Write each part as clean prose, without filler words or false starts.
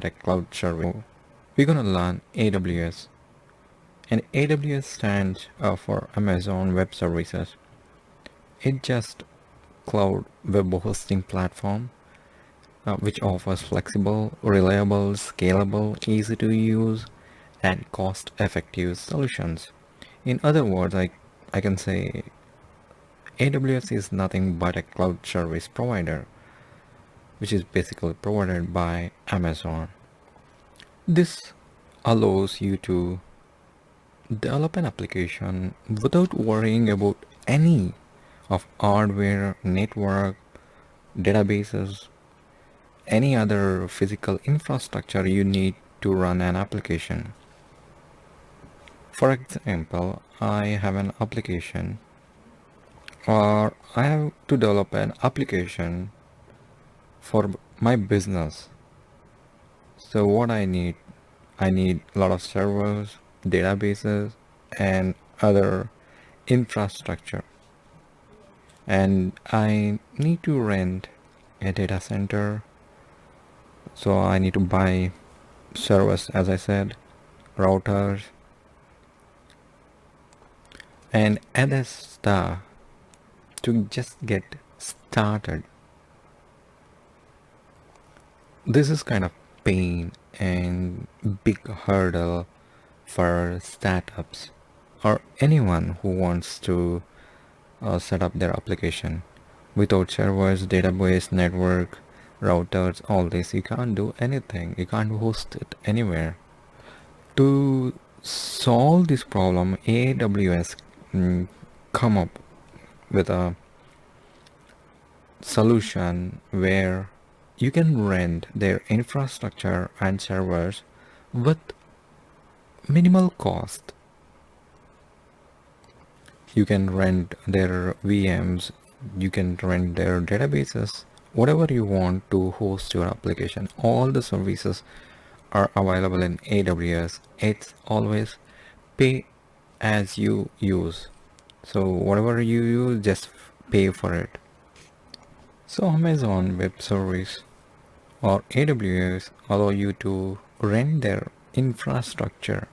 tech cloud service. We're gonna learn AWS, and AWS stands for Amazon Web Services. It's just cloud web hosting platform which offers flexible, reliable, scalable, easy to use, and cost effective solutions. In other words, I can say AWS is nothing but a cloud service provider, which is basically provided by Amazon. This allows you to develop an application without worrying about any of hardware, network, databases, any other physical infrastructure you need to run an application. For example, I have an application or I have to develop an application for my business. So what I need a lot of servers, databases, and other infrastructure. And I need to rent a data center. So I need to buy servers, as I said, routers, and other stuff to just get started. This is kind of pain and big hurdle for startups or anyone who wants to set up their application. Without servers, database, network, routers, all this, you can't do anything. You can't host it anywhere. To solve this problem, AWS come up with a solution where you can rent their infrastructure and servers with minimal cost. You can rent their VMs, you can rent their databases, whatever you want to host your application. All the services are available in AWS. It's always pay as you use. So whatever you use, just pay for it. So Amazon Web Service or AWS allow you to rent their infrastructure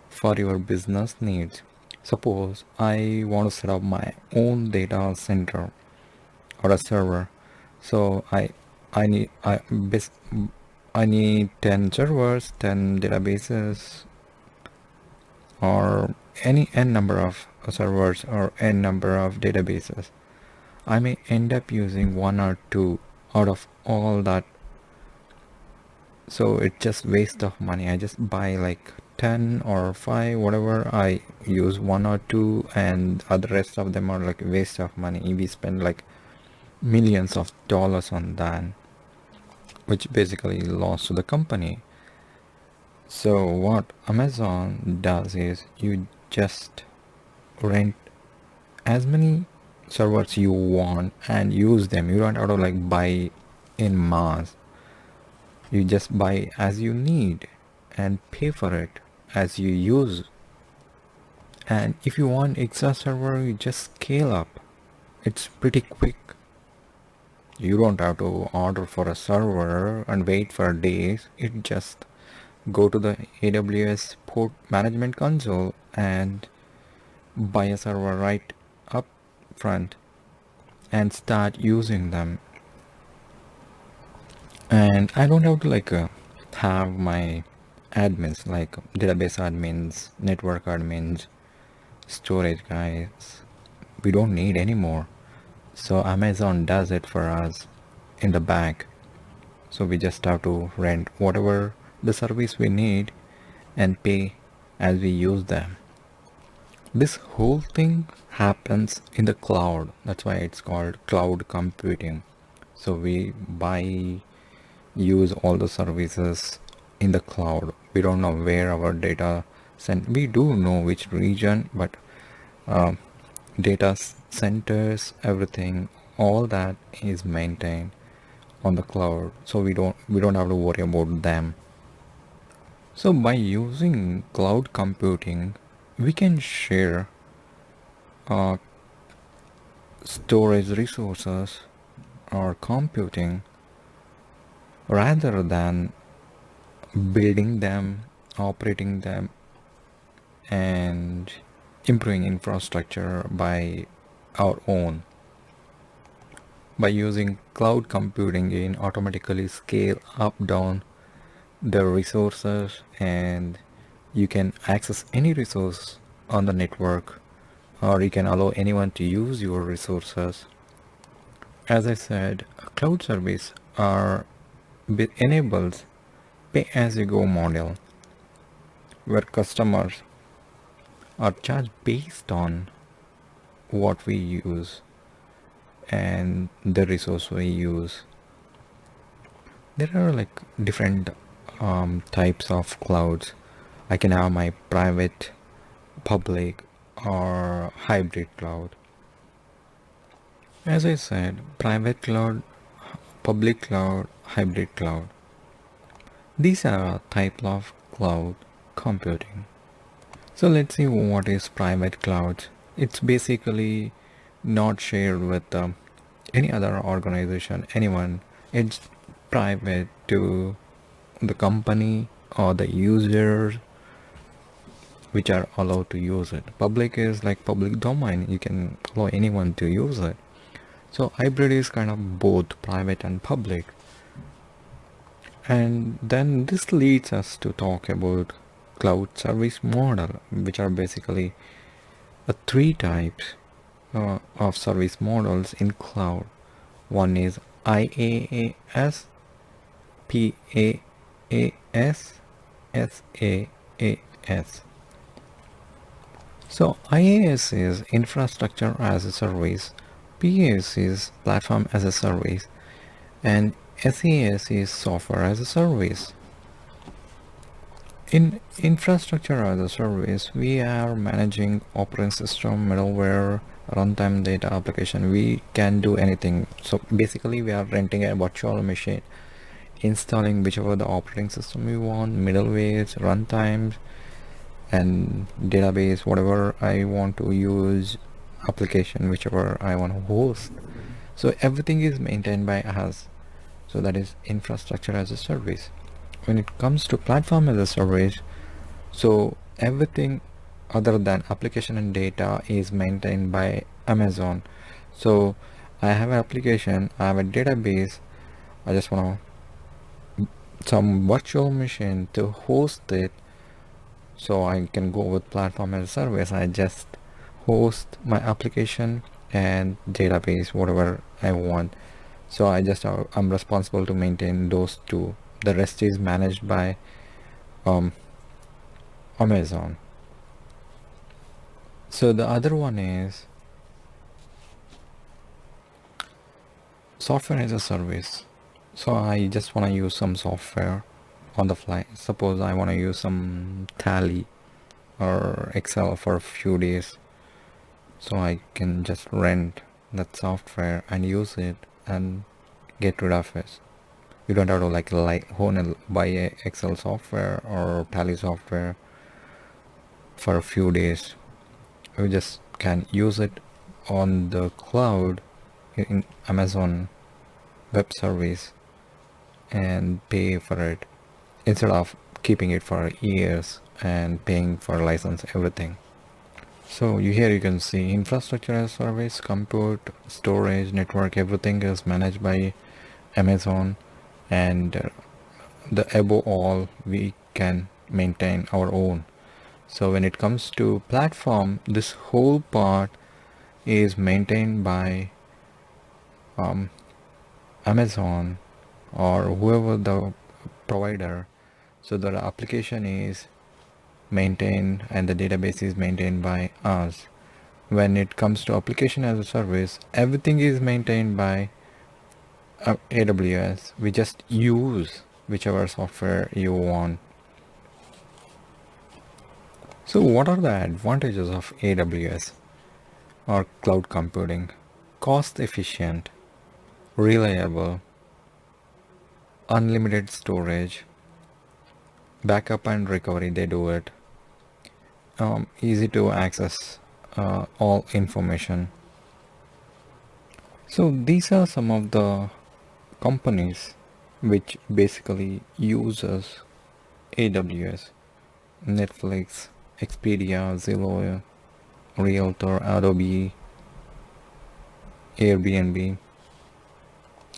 for your business needs. Suppose I want to set up my own data center or a server. So I need 10 servers, 10 databases, or any n number of servers or n number of databases. I may end up using one or two out of all that. So it's just waste of money. I just buy like 10 or 5, whatever. I use one or two, and other rest of them are like waste of money. We spend like millions of dollars on that, which basically lost to the company. So what Amazon does is you just rent as many servers you want and use them. You don't have to like buy in mass. You just buy as you need and pay for it as you use. And if you want extra server, you just scale up. It's pretty quick. You don't have to order for a server and wait for days. It just go to the AWS port management console and buy a server right up front and start using them. And I don't have to like have my admins like database admins, network admins, storage guys. We don't need anymore. So Amazon does it for us in the back. So we just have to rent whatever the service we need and pay as we use them. This whole thing happens in the cloud. That's why it's called cloud computing. So we use all the services in the cloud. We don't know where our data sent. We do know which region, but data centers, everything, all that is maintained on the cloud. So we don't have to worry about them. So by using cloud computing, we can share storage resources or computing rather than building them, operating them, and improving infrastructure by our own. By using cloud computing, you can automatically scale up down the resources, and you can access any resource on the network, or you can allow anyone to use your resources. As I said, a cloud service enables pay-as-you-go model, where customers are charged based on what we use and the resource we use. There are like different types of clouds. I can have my private, public, or hybrid cloud. As I said, private cloud, public cloud, hybrid cloud. These are a type of cloud computing. So let's see what is private cloud. It's basically not shared with any other organization, anyone. It's private to the company or the users which are allowed to use it. Public is like public domain. You can allow anyone to use it. So hybrid is kind of both private and public. And then this leads us to talk about cloud service model, which are basically three types of service models in cloud. One is IaaS, PaaS, SaaS. So IaaS is infrastructure as a service, PaaS is platform as a service, and SaaS is software as a service. In infrastructure as a service, we are managing operating system, middleware, runtime data application. We can do anything. So basically we are renting a virtual machine, installing whichever the operating system we want, middlewares, runtimes, and database, whatever I want to use, application, whichever I want to host. So everything is maintained by us. So that is infrastructure as a service. When it comes to platform as a service, so everything other than application and data is maintained by Amazon. So I have an application, I have a database, I just want some virtual machine to host it, so I can go with platform as a service. I just host my application and database, whatever I want. So I'm responsible to maintain those two. The rest is managed by Amazon. So the other one is software as a service. So I just want to use some software on the fly. Suppose I want to use some Tally or Excel for a few days. So I can just rent that software and use it and get rid of it. You don't have to buy a Excel software or Tally software for a few days. You just can use it on the cloud in Amazon Web Service and pay for it instead of keeping it for years and paying for license, everything. So here you can see infrastructure as service, compute, storage, network, everything is managed by Amazon, and above all we can maintain our own. So when it comes to platform, this whole part is maintained by Amazon or whoever the provider. So the application is maintained and the database is maintained by us. When it comes to application as a service, everything is maintained by AWS. We just use whichever software you want. So what are the advantages of AWS or cloud computing? Cost efficient, reliable, unlimited storage, backup and recovery, they do it, easy to access all information. So these are some of the companies which basically uses AWS, Netflix, Expedia, Zillow, Realtor, Adobe, Airbnb.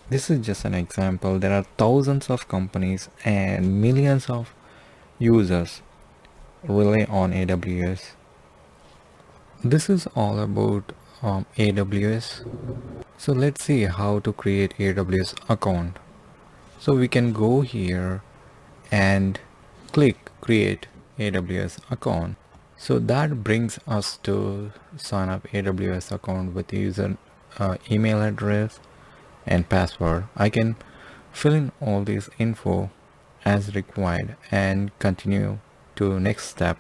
This is just an example. There are thousands of companies and millions of users rely on AWS. This is all about AWS. So let's see how to create AWS account. So we can go here and click create AWS account. So that brings us to sign up AWS account with user email address and password. I can fill in all this info as required and continue to next step.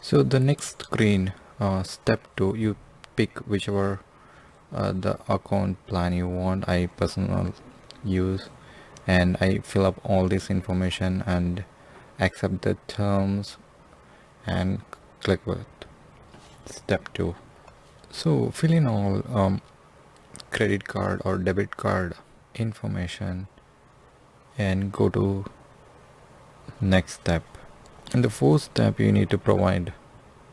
So the next screen, step 2, you pick whichever the account plan you want. I personal use, and I fill up all this information and accept the terms and click with step 2. So fill in all credit card or debit card information and go to next step. In the fourth step, you need to provide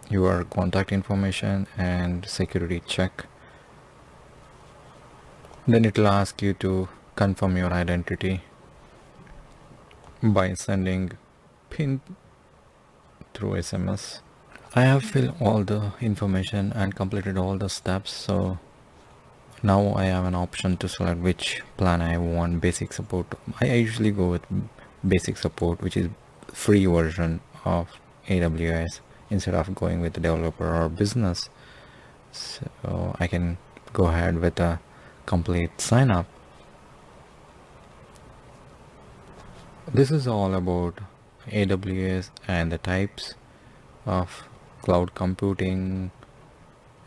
your contact information and security check. Then it will ask you to confirm your identity by sending PIN through SMS. I have filled all the information and completed all the steps, so now I have an option to select which plan I want. Basic support. I usually go with basic support, which is free version of AWS, instead of going with the developer or business. So I can go ahead with a complete sign up. This is all about AWS and the types of cloud computing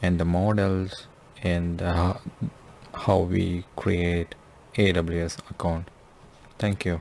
and the models and how we create AWS account. Thank you.